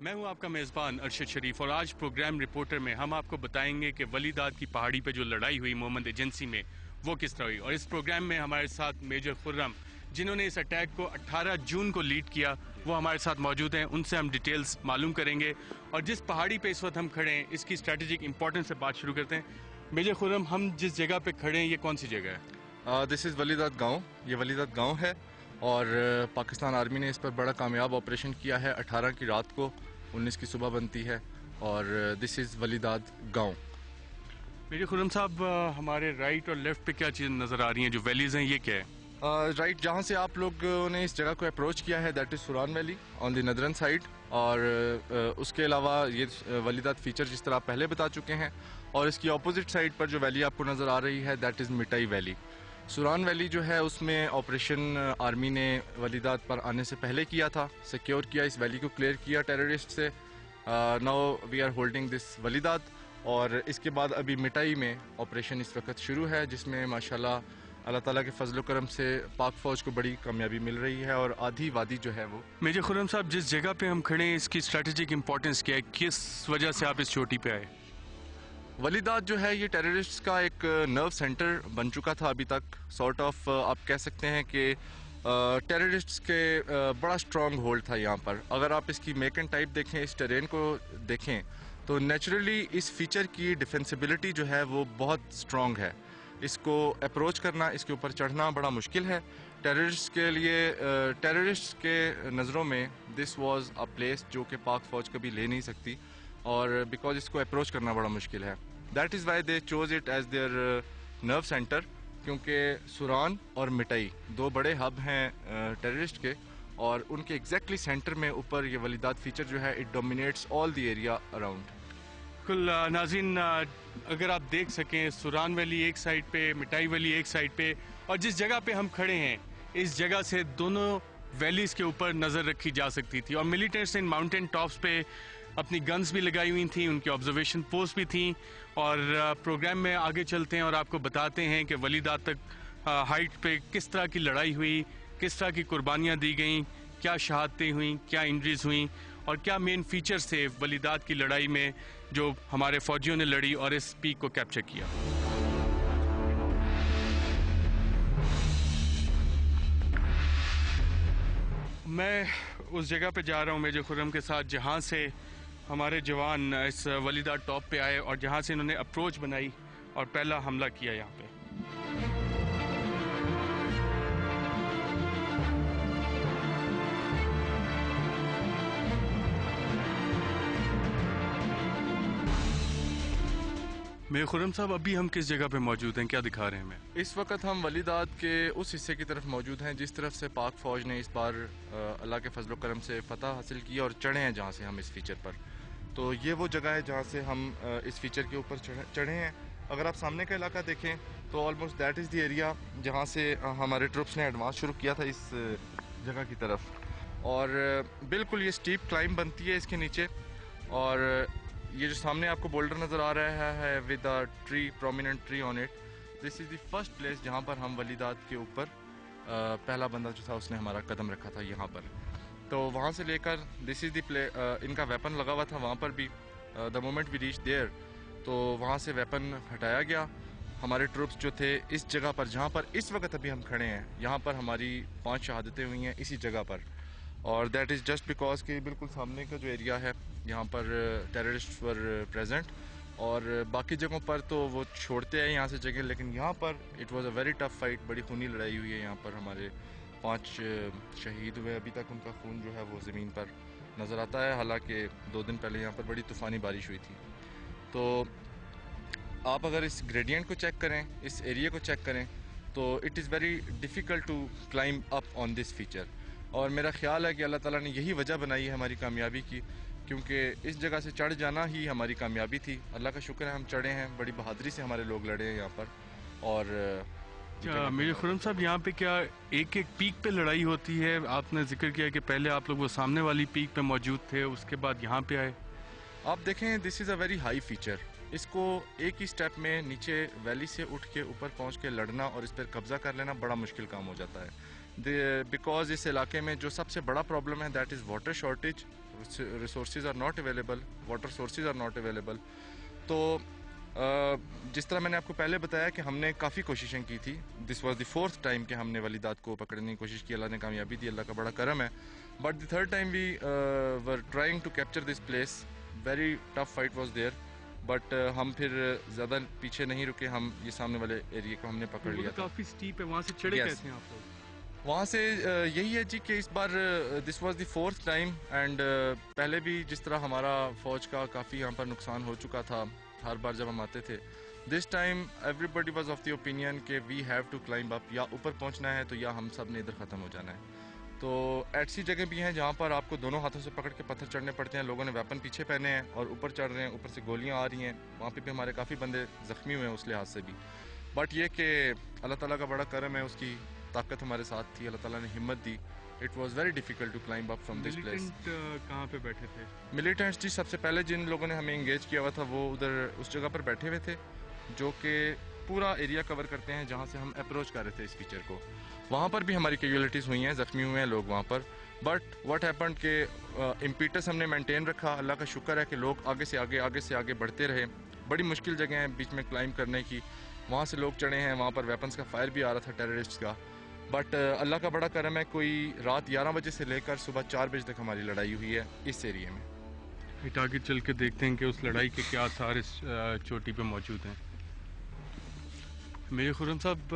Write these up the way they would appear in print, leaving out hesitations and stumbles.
میں ہوں آپ کا میزبان ارشد شریف، اور آج پروگرام رپورٹر میں ہم آپ کو بتائیں گے کہ ولی داد کی پہاڑی پہ جو لڑائی ہوئی مومند ایجنسی میں وہ کس طرح ہوئی. اور اس پروگرام میں ہمارے ساتھ میجر خرم، جنہوں نے اس اٹیک کو 18 جون کو لیڈ کیا، وہ ہمارے ساتھ موجود ہیں. ان سے ہم ڈیٹیلز معلوم کریں گے اور جس پہاڑی پہ اس وقت ہم کھڑے ہیں اس کی اسٹریٹجک امپورٹنس سے بات شروع کرتے ہیں. میجر خرم، ہم جس جگہ پہ کھڑے ہیں یہ کون سی جگہ ہے؟ دس از ولی داد گاؤں. یہ ولی داد گاؤں ہے اور پاکستان آرمی نے اس پر بڑا کامیاب آپریشن کیا ہے. 18 کی رات کو 19 کی صبح بنتی ہے اور دس از ولی داد گاؤں. میجر خرم صاحب، ہمارے رائٹ اور لیفٹ پہ کیا چیز نظر آ رہی ہیں جو ویلیز ہیں، یہ کیا ہے؟ رائٹ جہاں سے آپ لوگوں نے اس جگہ کو اپروچ کیا ہے that is Soran valley on the northern side. اور اس کے علاوہ یہ ولی داد فیچر جس طرح آپ پہلے بتا چکے ہیں. اور اس کی اپوزٹ سائڈ پر جو ویلی آپ کو نظر آ رہی ہے دیٹ از مٹائی ویلی. سوران ویلی جو ہے اس میں آپریشن آرمی نے ولی داد پر آنے سے پہلے کیا تھا، سیکیور کیا، اس ویلی کو کلیئر کیا ٹیررسٹ سے. Now we are holding this ولی داد. اور اس کے بعد ابھی مٹائی میں آپریشن اس وقت شروع ہے، جس میں ماشاءاللہ اللہ تعالیٰ کے فضل و کرم سے پاک فوج کو بڑی کامیابی مل رہی ہے اور آدھی وادی جو ہے وہ. میجر خرم صاحب، جس جگہ پہ ہم کھڑے ہیں اس کی اسٹریٹجک امپورٹنس کیا ہے؟ کس وجہ سے آپ اس چوٹی پہ آئے؟ ولی داد جو ہے یہ ٹیررسٹ کا ایک نرو سینٹر بن چکا تھا ابھی تک. سارٹ آف آپ کہہ سکتے ہیں کہ ٹیررسٹ کے بڑا سٹرانگ ہولڈ تھا یہاں پر. اگر آپ اس کی میک اینڈ ٹائپ دیکھیں، اس ٹیرین کو دیکھیں تو نیچرلی اس فیچر کی ڈیفینسبلٹی جو ہے وہ بہت سٹرانگ ہے. اس کو اپروچ کرنا، اس کے اوپر چڑھنا بڑا مشکل ہے ٹیررسٹ کے لیے. ٹیررسٹ کے نظروں میں دس واز اے پلیس جو کہ پاک فوج کبھی لے نہیں سکتی، اور بیکاز اس کو اپروچ کرنا بڑا مشکل ہے. That is why they choose it as their nerve centre, کیونکہ سوران اور مٹائی دو بڑے ہب ہیں ٹیررسٹ کے، اور ان کے ایگزیکٹلی سینٹر میں اوپر یہ ولی داد فیچر جو ہے it dominates all the area around. کل ناظرین، اگر آپ دیکھ سکیں سوران ویلی ایک سائڈ پہ، مٹائی ویلی ایک سائڈ پہ، اور جس جگہ پہ ہم کھڑے ہیں اس جگہ سے دونوں ویلیز کے اوپر نظر رکھی جا سکتی تھی. اور ملیٹنٹس ان ماؤنٹین ٹاپس پہ اپنی گنز بھی لگائی ہوئی تھیں، ان کی آبزرویشن پوسٹ بھی تھیں. اور پروگرام میں آگے چلتے ہیں اور آپ کو بتاتے ہیں کہ ولی داد تک ہائٹ پہ کس طرح کی لڑائی ہوئی، کس طرح کی قربانیاں دی گئیں، کیا شہادتیں ہوئیں، کیا انجریز ہوئیں، اور کیا مین فیچرز تھے ولی داد کی لڑائی میں جو ہمارے فوجیوں نے لڑی اور اس پیک کو کیپچر کیا. میں اس جگہ پہ جا رہا ہوں میجر خرم کے ساتھ جہاں سے ہمارے جوان اس ولی داد ٹاپ پہ آئے اور جہاں سے انہوں نے اپروچ بنائی اور پہلا حملہ کیا یہاں پہ. میجر خرم صاحب، ابھی ہم کس جگہ پہ موجود ہیں؟ کیا دکھا رہے ہیں ہمیں؟ اس وقت ہم ولی داد کے اس حصے کی طرف موجود ہیں جس طرف سے پاک فوج نے اس بار اللہ کے فضل و کرم سے فتح حاصل کی اور چڑھے ہیں جہاں سے ہم اس فیچر پر. تو یہ وہ جگہ ہے جہاں سے ہم اس فیچر کے اوپر چڑھے ہیں. اگر آپ سامنے کا علاقہ دیکھیں تو almost that is the area جہاں سے ہمارے ٹروپس نے ایڈوانس شروع کیا تھا اس جگہ کی طرف. اور بالکل یہ سٹیپ کلائم بنتی ہے اس کے نیچے. اور یہ جو سامنے آپ کو بولڈر نظر آ رہا ہے with a tree, prominent tree on it, this is the first place جہاں پر ہم ولی داد کے اوپر پہلا بندہ جو تھا اس نے ہمارا قدم رکھا تھا یہاں پر. تو وہاں سے لے کر دس از دی ان کا ویپن لگا ہوا تھا وہاں پر بھی. The moment we reach there تو وہاں سے ویپن ہٹایا گیا. ہمارے ٹروپس جو تھے اس جگہ پر جہاں پر اس وقت ابھی ہم کھڑے ہیں یہاں پر ہماری 5 شہادتیں ہوئی ہیں اسی جگہ پر. اور دیٹ از جسٹ بیکاز کہ بالکل سامنے کا جو ایریا ہے یہاں پر ٹیررسٹ ور پریزنٹ، اور باقی جگہوں پر تو وہ چھوڑتے ہیں یہاں سے جگہ، لیکن یہاں پر it was a very tough fight. بڑی خونی لڑائی ہوئی ہے یہاں پر. ہمارے 5 شہید ہوئے ابھی تک، ان کا خون جو ہے وہ زمین پر نظر آتا ہے. حالانکہ 2 دن پہلے یہاں پر بڑی طوفانی بارش ہوئی تھی. تو آپ اگر اس گریڈینٹ کو چیک کریں، اس ایریا کو چیک کریں تو it is very difficult to climb up on this feature. اور میرا خیال ہے کہ اللہ تعالیٰ نے یہی وجہ بنائی ہے ہماری کامیابی کی، کیونکہ اس جگہ سے چڑھ جانا ہی ہماری کامیابی تھی. اللہ کا شکر ہے ہم چڑھے ہیں، بڑی بہادری سے ہمارے لوگ لڑے ہیں یہاں پر. اور اچھا میرے خرم صاحب، یہاں پہ کیا ایک ایک پیک پہ لڑائی ہوتی ہے؟ آپ نے ذکر کیا کہ پہلے آپ لوگ وہ سامنے والی پیک پہ موجود تھے، اس کے بعد یہاں پہ آئے. آپ دیکھیں دس از اے ویری ہائی فیچر. اس کو ایک ہی سٹیپ میں نیچے ویلی سے اٹھ کے اوپر پہنچ کے لڑنا اور اس پر قبضہ کر لینا بڑا مشکل کام ہو جاتا ہے. بیکاز اس علاقے میں جو سب سے بڑا پرابلم ہے that is water shortage. Resources are not available, water sources are not available. تو جس طرح میں نے آپ کو پہلے بتایا کہ ہم نے کافی کوششیں کی تھی. This was the fourth time کہ ہم نے ولیدات کو پکڑنے کی کوشش کی. اللہ نے کامیابی دی، اللہ کا بڑا کرم ہے. But the third time we were trying to capture this place. Very tough fight was there. But ہم پھر زیادہ پیچھے نہیں رکے، ہم یہ سامنے والے ایریے کو ہم نے پکڑ لیا تھا. کافی سٹیپ ہے، وہاں سے چڑھے Yes. کیسے ہیں آپ لوگ؟ وہاں سے یہی ہے جی کہ اس بار this was the fourth time. And پہلے بھی جس طرح ہمارا فوج کا کافی یہاں پر نقصان ہو چکا تھا ہر بار جب ہم آتے تھے. This time everybody was of the opinion کہ we have to climb up. یا اوپر پہنچنا ہے تو یا ہم سب نے ادھر ختم ہو جانا ہے. تو ایسی جگہ بھی ہیں جہاں پر آپ کو دونوں ہاتھوں سے پکڑ کے پتھر چڑھنے پڑتے ہیں. لوگوں نے ویپن پیچھے پہنے ہیں اور اوپر چڑھ رہے ہیں، اوپر سے گولیاں آ رہی ہیں. وہاں پہ بھی ہمارے کافی بندے زخمی ہوئے ہیں اس لحاظ سے بھی. بٹ یہ کہ اللہ تعالیٰ کا بڑا کرم ہے، اس کی طاقت ہمارے ساتھ تھی، اللہ تعالیٰ نے ہمت دی. It was very difficult to climb up from this place. Militant کہاں پہ بیٹھے تھے؟ ملیٹنٹس جی سب سے پہلے جن لوگوں نے ہمیں انگیج کیا ہوا تھا وہ ادھر اس جگہ پر بیٹھے ہوئے تھے جو کہ پورا ایریا کور کرتے ہیں جہاں سے ہم اپروچ کر رہے تھے اس فیچر کو. وہاں پر بھی ہماری کیجولیٹیز ہوئی ہیں، زخمی ہوئے ہیں لوگ وہاں پر. بٹ واٹ ہیپنڈ کہ امپیٹس ہم نے مینٹین رکھا. اللہ کا شکر ہے کہ لوگ آگے سے آگے بڑھتے رہے. بڑی مشکل جگہ ہیں بیچ میں کلائمب کرنے کی، وہاں سے لوگ چڑھے ہیں. وہاں پر ویپنس کا فائر بھی آ رہا تھا ٹیررسٹ کا. بٹ اللہ کا بڑا کرم ہے، کوئی رات 11 بجے سے لے کر صبح 4 بجے تک ہماری لڑائی ہوئی ہے اس ایریے میں. آگے چل کے دیکھتے ہیں کہ اس لڑائی کے کیا آثار اس چوٹی پہ موجود ہیں. میرے خرم صاحب،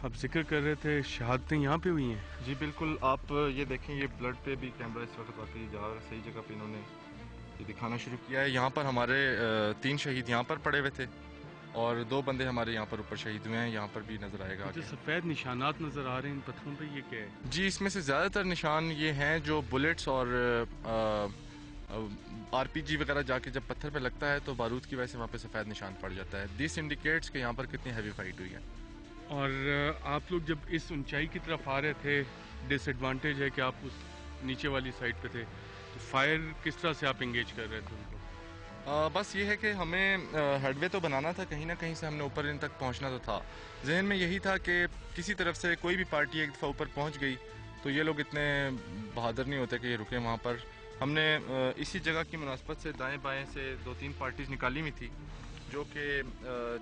آپ ذکر کر رہے تھے شہادتیں یہاں پہ ہوئی ہیں. جی بالکل. آپ یہ دیکھیں، یہ بلڈ پہ بھی کیمرہ اس وقت واقعی صحیح جگہ پہ انہوں نے یہ دکھانا شروع کیا ہے. یہاں پر ہمارے 3 شہید یہاں پر پڑے ہوئے تھے اور 2 بندے ہمارے یہاں پر اوپر شہید ہوئے ہیں. یہاں پر بھی نظر آئے گا جو سفید نشانات نظر آ رہے ہیں ان پتھروں پہ، یہ کیا ہے؟ جی اس میں سے زیادہ تر نشان یہ ہیں جو بلٹس اور آر پی جی وغیرہ جا کے جب پتھر پہ لگتا ہے تو بارود کی وجہ سے وہاں پہ سفید نشان پڑ جاتا ہے. دس انڈیکیٹس کہ یہاں پر کتنی ہیوی فائٹ ہوئی ہے. اور آپ لوگ جب اس اونچائی کی طرف آ رہے تھے، ڈس ایڈوانٹیج ہے کہ آپ اس نیچے والی سائڈ پہ تھے، تو فائر کس طرح سے آپ انگیج کر رہے تھے ان کو؟ بس یہ ہے کہ ہمیں ہیڈ وے تو بنانا تھا، کہیں نہ کہیں سے ہم نے اوپر ان تک پہنچنا تو تھا. ذہن میں یہی تھا کہ کسی طرف سے کوئی بھی پارٹی ایک دفعہ اوپر پہنچ گئی تو یہ لوگ اتنے بہادر نہیں ہوتے کہ یہ رکیں وہاں پر. ہم نے اسی جگہ کی مناسبت سے دائیں بائیں سے 2-3 پارٹیز نکالی ہوئی تھی جو کہ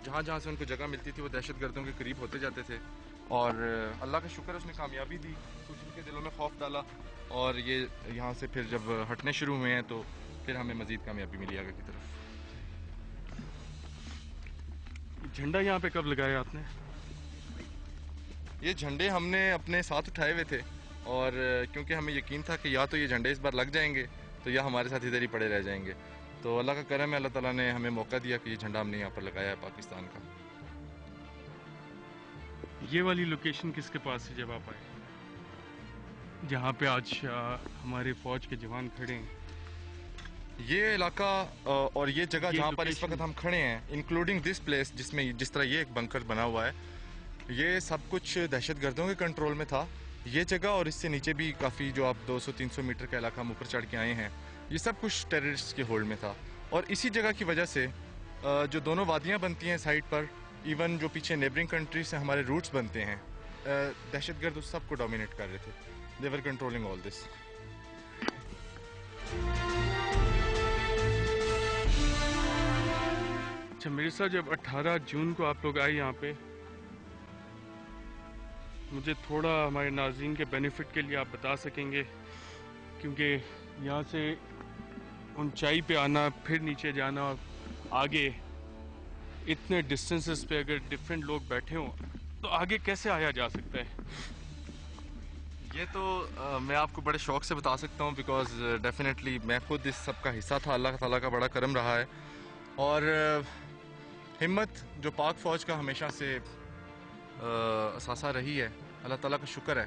جہاں جہاں سے ان کو جگہ ملتی تھی وہ دہشت گردوں کے قریب ہوتے جاتے تھے. اور اللہ کا شکر اس نے کامیابی دی، کچھ ان کے دلوں میں خوف ڈالا اور یہ یہاں سے پھر جب ہٹنے شروع ہوئے ہیں تو پھر ہمیں مزید کامیابی ملی آگے کی طرف. جھنڈا یہاں پہ کب لگایا آپ نے؟ یہ جھنڈے ہم نے اپنے ساتھ اٹھائے ہوئے تھے اور کیونکہ ہمیں یقین تھا کہ یا تو یہ جھنڈے اس بار لگ جائیں گے تو یا ہمارے ساتھ ادھر ہی پڑے رہ جائیں گے. تو اللہ کا کرم ہے، اللہ تعالیٰ نے ہمیں موقع دیا کہ یہ جھنڈا ہم نے یہاں پر لگایا ہے پاکستان کا. یہ والی لوکیشن کس کے پاس ہے جب آپ آئے جہاں پہ آج ہمارے فوج کے جوان کھڑے ہیں؟ یہ علاقہ اور یہ جگہ جہاں پر اس وقت ہم کھڑے ہیں انکلوڈنگ دس پلیس جس طرح یہ ایک بنکر بنا ہوا ہے، یہ سب کچھ دہشت گردوں کے کنٹرول میں تھا. یہ جگہ اور اس سے نیچے بھی کافی جو آپ 200-300 میٹر کا علاقہ ہم اوپر چڑھ کے آئے ہیں، یہ سب کچھ ٹیررسٹ کے ہولڈ میں تھا. اور اسی جگہ کی وجہ سے جو دونوں وادیاں بنتی ہیں سائڈ پر، ایون جو پیچھے نیبرنگ کنٹری سے ہمارے روٹس بنتے ہیں، دہشت گرد اس سب کو ڈومینیٹ کر رہے تھے. دے ور کنٹرولنگ آل دس. اچھا میرے ساتھ جب 18 جون کو آپ لوگ آئے یہاں پہ، مجھے تھوڑا ہمارے ناظرین کے بینیفٹ کے لیے آپ بتا سکیں گے، کیونکہ یہاں سے اونچائی پہ آنا پھر نیچے جانا اور آگے اتنے ڈسٹینسز پہ اگر ڈفرینٹ لوگ بیٹھے ہوں تو آگے کیسے آیا جا سکتا ہے؟ یہ تو میں آپ کو بڑے شوق سے بتا سکتا ہوں بیکاز ڈیفینیٹلی میں خود اس سب کا حصہ تھا. اللہ تعالیٰ کا بڑا کرم رہا ہے اور ہمت جو پاک فوج کا ہمیشہ سے اثاثہ رہی ہے. اللہ تعالیٰ کا شکر ہے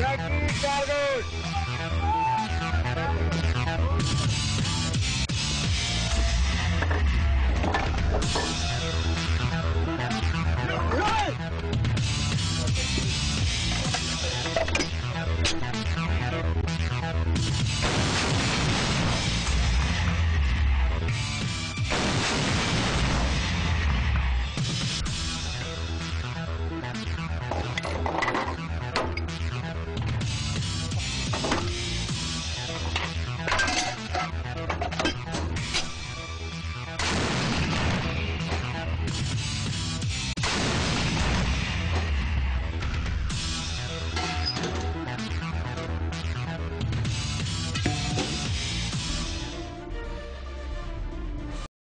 Jackie Cargos!